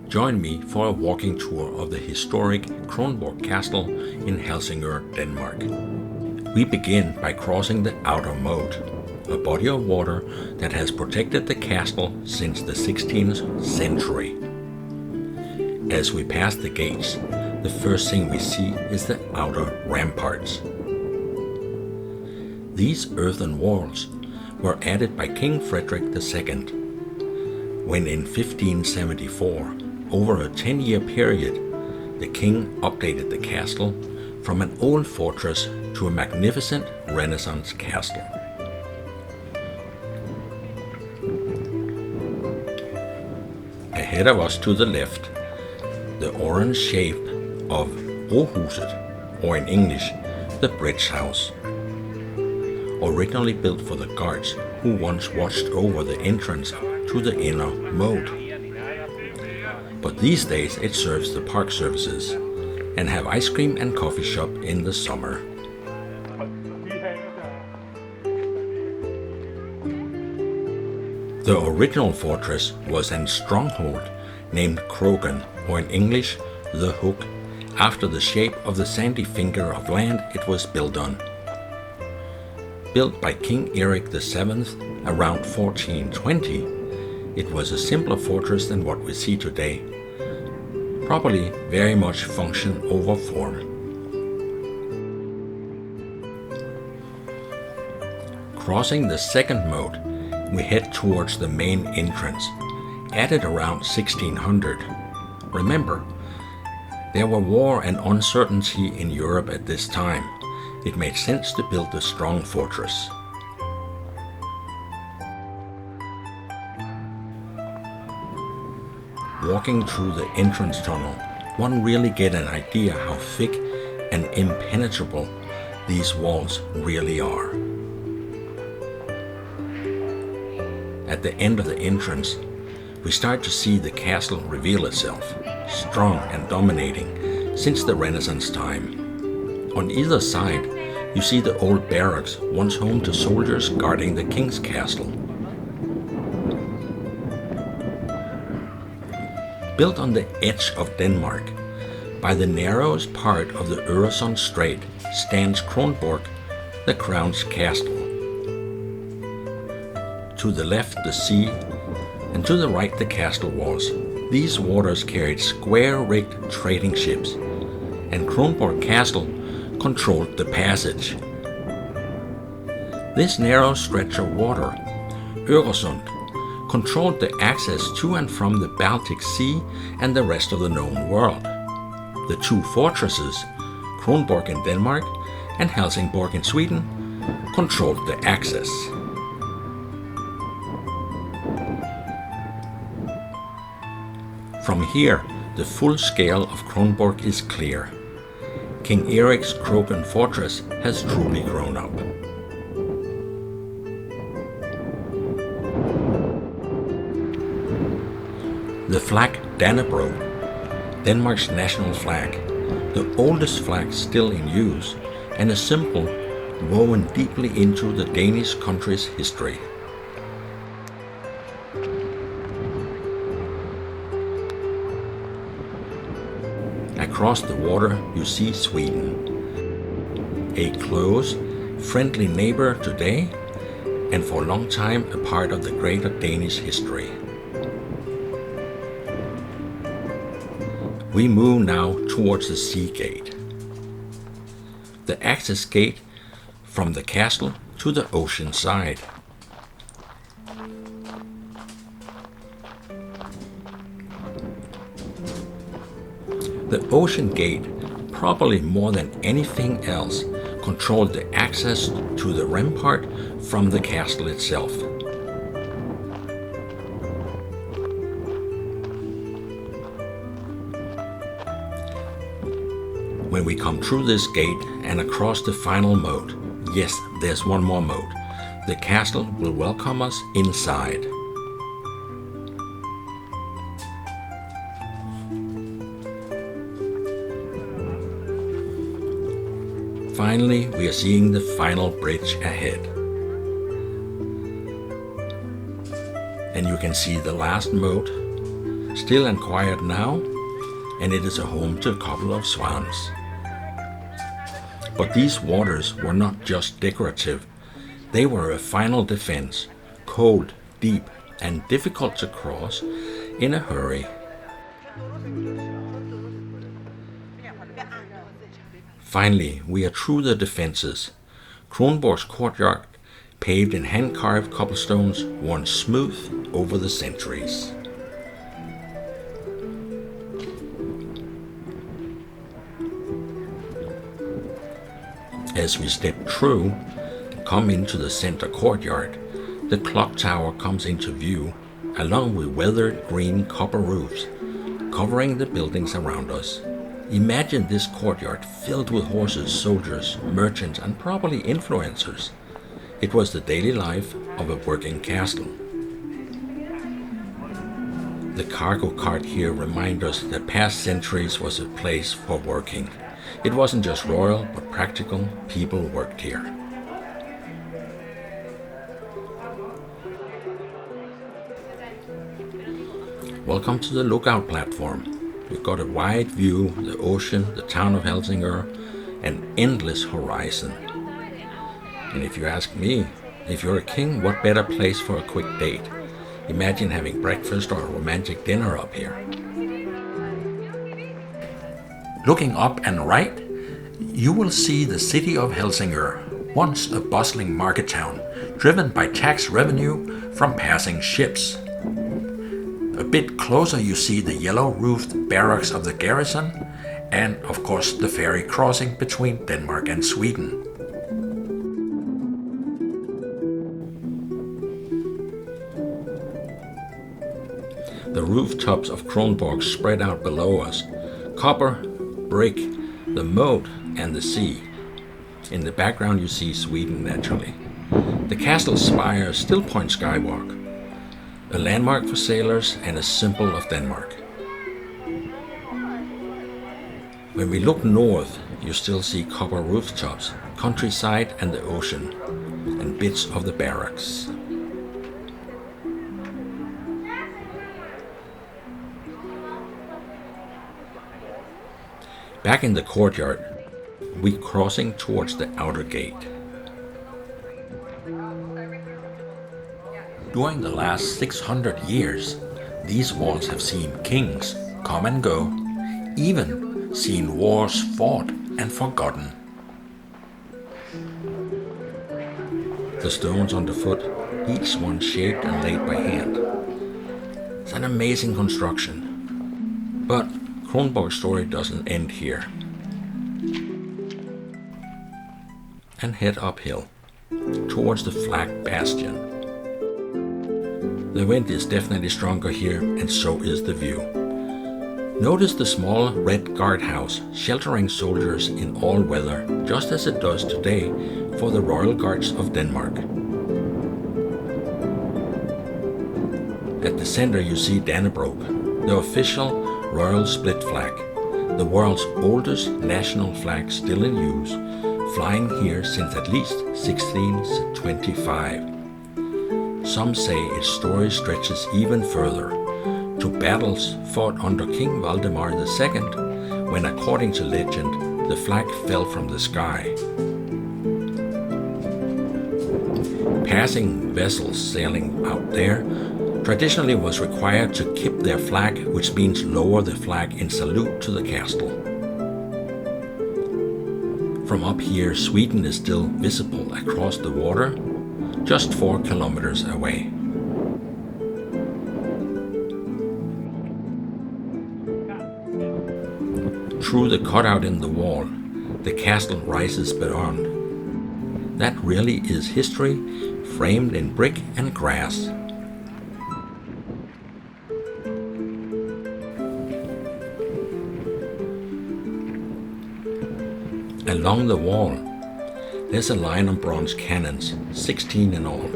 Join me for a walking tour of the historic Kronborg Castle in Helsingør, Denmark. We begin by crossing the outer moat, a body of water that has protected the castle since the 16th century. As we pass the gates, the first thing we see is the outer ramparts. These earthen walls were added by King Frederick II, when in 1574, over a 10-year period, the king updated the castle from an old fortress to a magnificent Renaissance castle. Ahead of us to the left, the orange shape of Brohuset, or in English, the bridge house. Originally built for the guards who once watched over the entrance to the inner moat. But these days it serves the park services and have ice cream and coffee shop in the summer. The original fortress was a stronghold named Krogen, or in English, the Hook, after the shape of the sandy finger of land it was built on. Built by King Erik VII around 1420, it was a simpler fortress than what we see today, probably very much function over form. Crossing the second moat, we head towards the main entrance, added around 1600. Remember, there were war and uncertainty in Europe at this time. It made sense to build a strong fortress. Walking through the entrance tunnel, one really gets an idea how thick and impenetrable these walls really are. At the end of the entrance, we start to see the castle reveal itself, strong and dominating since the Renaissance time. On either side, you see the old barracks, once home to soldiers guarding the king's castle. Built on the edge of Denmark, by the narrowest part of the Øresund Strait, stands Kronborg, the crown's castle. To the left the sea, and to the right the castle walls. These waters carried square-rigged trading ships, and Kronborg Castle controlled the passage. This narrow stretch of water, Øresund, controlled the access to and from the Baltic Sea and the rest of the known world. The two fortresses, Kronborg in Denmark and Helsingborg in Sweden, controlled the access. From here, the full scale of Kronborg is clear. King Erik's Krogen fortress has truly grown up. The flag Dannebrog, Denmark's national flag, the oldest flag still in use, and a symbol woven deeply into the Danish country's history. Across the water you see Sweden, a close, friendly neighbor today, and for a long time a part of the greater Danish history. We move now towards the sea gate, the access gate from the castle to the ocean side. The ocean gate, probably more than anything else, controlled the access to the rampart from the castle itself. When we come through this gate and across the final moat, yes, there's one more moat, the castle will welcome us inside. Finally, we are seeing the final bridge ahead. And you can see the last moat, still and quiet now, and it is a home to a couple of swans. But these waters were not just decorative, they were a final defense, cold, deep, and difficult to cross in a hurry. Finally, we are through the defenses. Kronborg's courtyard, paved in hand-carved cobblestones, worn smooth over the centuries. As we step through and come into the center courtyard, the clock tower comes into view, along with weathered green copper roofs covering the buildings around us. Imagine this courtyard filled with horses, soldiers, merchants, and probably influencers. It was the daily life of a working castle. The cargo cart here reminds us that past centuries was a place for working. It wasn't just royal, but practical people worked here. Welcome to the lookout platform. We've got a wide view, the ocean, the town of Helsingør, an endless horizon. And if you ask me, if you're a king, what better place for a quick date? Imagine having breakfast or a romantic dinner up here. Looking up and right, you will see the city of Helsingør, once a bustling market town, driven by tax revenue from passing ships. A bit closer you see the yellow-roofed barracks of the Garrison and, of course, the ferry crossing between Denmark and Sweden. The rooftops of Kronborg spread out below us. Copper, brick, the moat and the sea. In the background you see Sweden naturally. The castle spire still points skyward. A landmark for sailors and a symbol of Denmark. When we look north, you still see copper rooftops, countryside and the ocean, and bits of the barracks. Back in the courtyard, we're crossing towards the outer gate. During the last 600 years, these walls have seen kings come and go, even seen wars fought and forgotten. The stones underfoot, each one shaped and laid by hand. It's an amazing construction. But Kronborg's story doesn't end here. And head uphill, towards the flag bastion. The wind is definitely stronger here, and so is the view. Notice the small red guardhouse sheltering soldiers in all weather, just as it does today for the Royal Guards of Denmark. At the center you see Dannebrog, the official royal split flag, the world's oldest national flag still in use, flying here since at least 1625. Some say its story stretches even further, to battles fought under King Valdemar II, when according to legend, the flag fell from the sky. Passing vessels sailing out there traditionally was required to keep their flag, which means lower the flag in salute to the castle. From up here, Sweden is still visible across the water, just 4 kilometers away. Through the cutout in the wall, the castle rises beyond. That really is history, framed in brick and grass. Along the wall, there's a line of bronze cannons, 16 in all.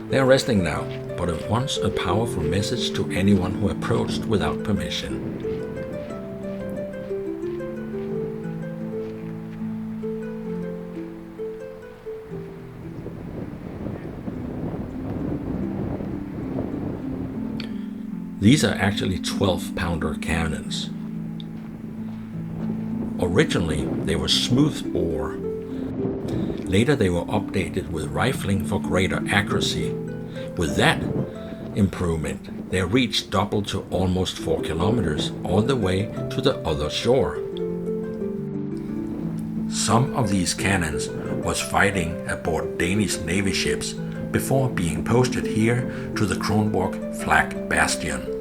They are resting now, but at once a powerful message to anyone who approached without permission. These are actually 12-pounder cannons. Originally, they were smooth-bore. Later, they were updated with rifling for greater accuracy. With that improvement, their reach doubled to almost 4 kilometers all the way to the other shore. Some of these cannons was fighting aboard Danish Navy ships before being posted here to the Kronborg flag bastion.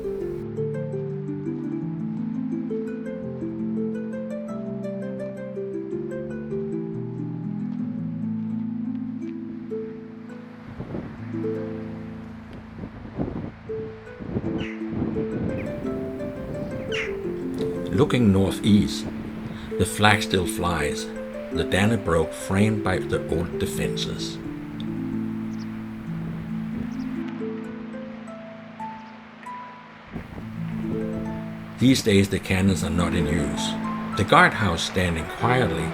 Looking northeast, the flag still flies, the Dannebrog framed by the old defenses. These days the cannons are not in use. The guardhouse standing quietly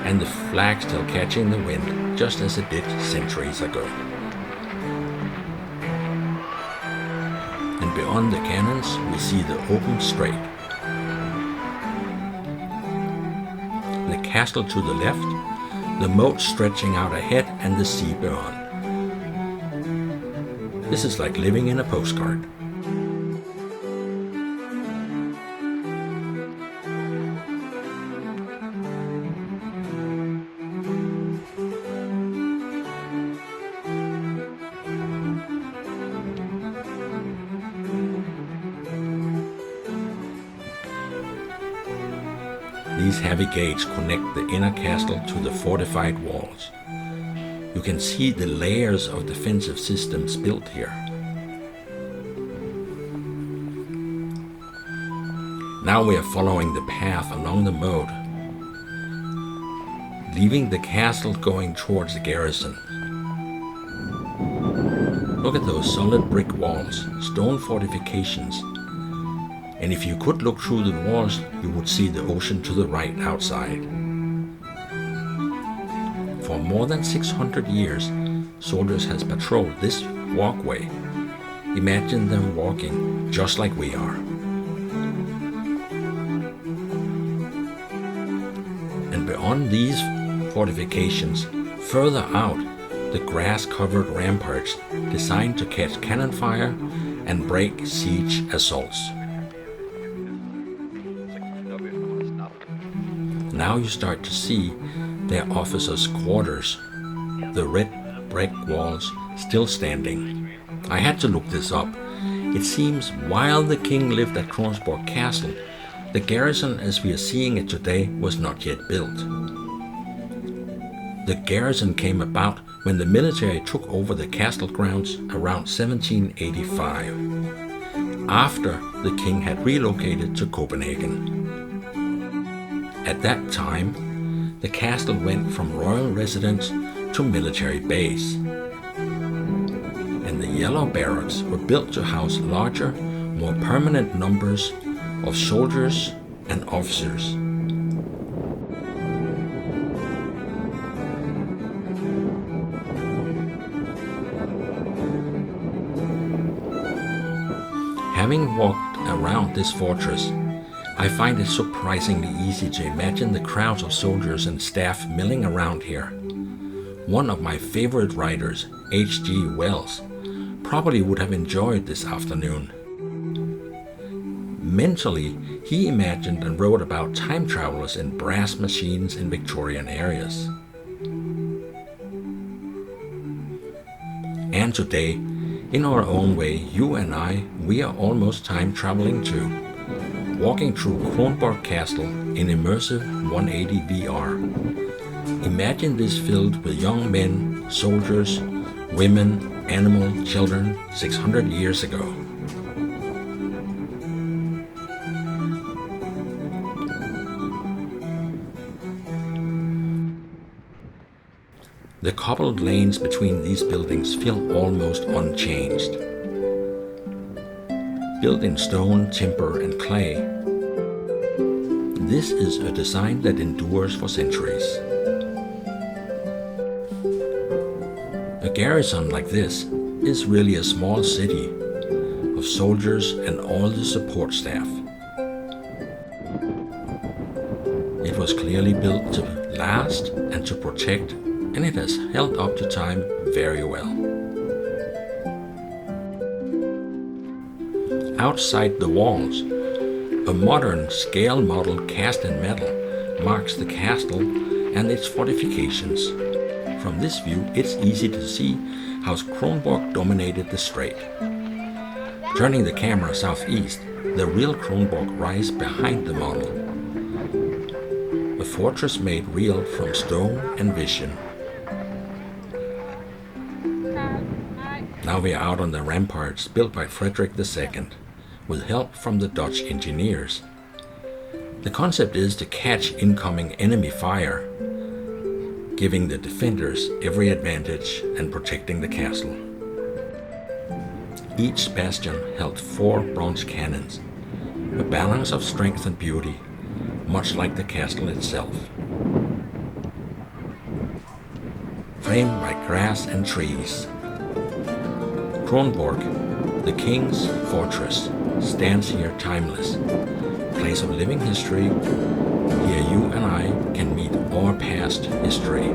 and the flag still catching the wind just as it did centuries ago. And beyond the cannons we see the open strait. The castle to the left, the moat stretching out ahead and the sea beyond. This is like living in a postcard. These heavy gates connect the inner castle to the fortified walls. You can see the layers of defensive systems built here. Now we are following the path along the moat, leaving the castle going towards the garrison. Look at those solid brick walls, stone fortifications. And if you could look through the walls, you would see the ocean to the right outside. For more than 600 years, soldiers has patrolled this walkway. Imagine them walking just like we are. And beyond these fortifications, further out, the grass-covered ramparts designed to catch cannon fire and break siege assaults. Now you start to see their officers' quarters, the red brick walls still standing. I had to look this up. It seems while the king lived at Kronborg Castle, the garrison as we are seeing it today was not yet built. The garrison came about when the military took over the castle grounds around 1785, after the king had relocated to Copenhagen. At that time, the castle went from royal residence to military base, and the yellow barracks were built to house larger, more permanent numbers of soldiers and officers. Having walked around this fortress, I find it surprisingly easy to imagine the crowds of soldiers and staff milling around here. One of my favorite writers, H.G. Wells, probably would have enjoyed this afternoon. Mentally, he imagined and wrote about time travelers in brass machines in Victorian areas. And today, in our own way, you and I, we are almost time traveling too. Walking through Kronborg Castle in immersive 180 VR. Imagine this filled with young men, soldiers, women, animals, children 600 years ago. The cobbled lanes between these buildings feel almost unchanged. Built in stone, timber, and clay. This is a design that endures for centuries. A garrison like this is really a small city of soldiers and all the support staff. It was clearly built to last and to protect, and it has held up to time very well. Outside the walls, a modern scale model cast in metal marks the castle and its fortifications. From this view, it's easy to see how Kronborg dominated the strait. Turning the camera southeast, the real Kronborg lies behind the model. A fortress made real from stone and vision. Now we are out on the ramparts built by Frederick II, with help from the Dutch engineers. The concept is to catch incoming enemy fire, giving the defenders every advantage and protecting the castle. Each bastion held 4 bronze cannons, a balance of strength and beauty, much like the castle itself. Framed by grass and trees, Kronborg, the king's fortress, stands here timeless, place of living history. Here you and I can meet our past history.